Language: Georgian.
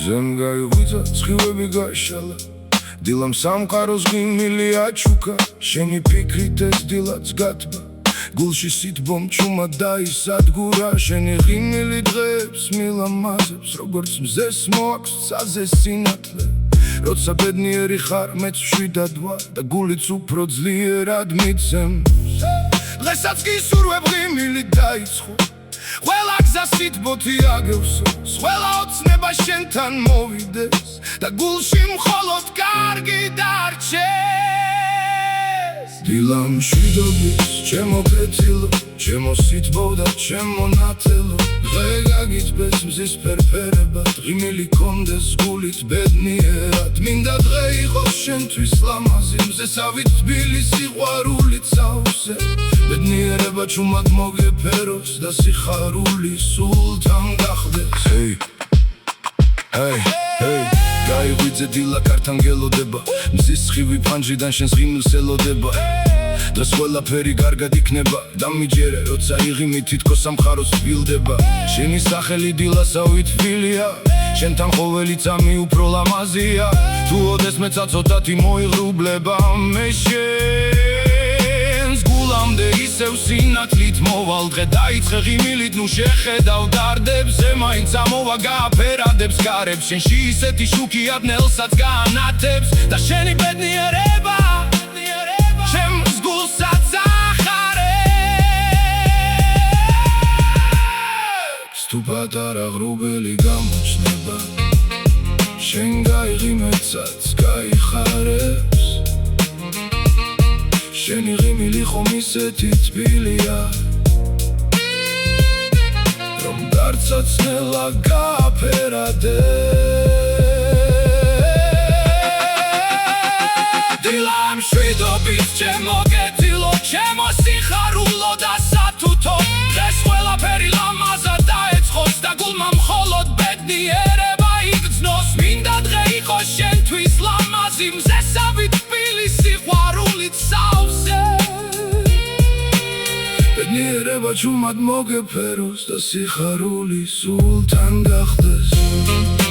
ზემგაიღვიძა ცხივები გაშალა დილამ სამყაროს ღიმილი აჩუქა შენი ფიქრით ეს დილაც გათბა გულში სითბომ ჩუმა დაისადგურა შენი ღიმილი დღეებს მილამაზებს როგორც მზეს მოაქვს ცაზე სინათლე როცა ბედნიერი ხარ მეც მშვიდად ვარ და გულიც უფრო ძლიერად მიცემს დღესაც კი სურვებ ღიმილი დაიწყო ყველა გზა სითბოთი აგევსო ყველა ოცნება შენთან მოვიდეს და გულში მხოლოდ კარგი დარჩეს დილამ მშვიდობის ჩემო კეთილო ჩემო სითბო და ჩემო ნათელო დღე გაგიწბეს მზის ფერფერებად ღიმილი კონდეს გულით ბედნიერად მინდა დღე იყოს შენთვის ლამაზი მზესავით თბილი სიყვარულით სავსე ბედნიერება ჩუმად მოგეფეროს და სიხარული სულთან გახდეს გაიღვიძე დილა კართან გელოდება მზის სხივი ფანჯრიდან შენს ღიმილს ელოდება დღეს ყველაფერი კარგად იქნება და მიჯერე როცა იღიმი თითქოს სამყაროს თბილდება შენი სახელი დილასავით თბილია შენთან ყოველი წამი უფრო ლამაზია თუ ოდესმე ცოტათი მოიღრუბლება მე შენს გულამდე ისევ სინათლით მოვალ დღე დაიწყე ღიმილით ნუ შეხედავ დარდებზე მაინც ამოვა გააფერადებს გარებს შენში ისეთი შუქია დნელსაც გაანათებს და შენი ბედნიერება ჩემს გულსაც ახარებს თუ პატარა ღრუბელი გამოჩნდება შენ გაიღიმეცაც გაიხარებს შენი ღიმილი ხომ ისეთი თბილია რომ დარცაც ნელა გააფერადებს დილა მშვიდობის ჩემო კეთილო ჩემო სიხარულო და სათუთო დღეს ყველაფერი ლამაზად დაეწყოს და გულმა მხოლოდ ბედნიერება იგრძნოს მინდა დღე იყოს შენთვის ლამაზი მზესავით თბილი სიყვარულით სავსე ბედნიერება ჩუმად მოგეფეროს და სიხარული სულთან გახდეს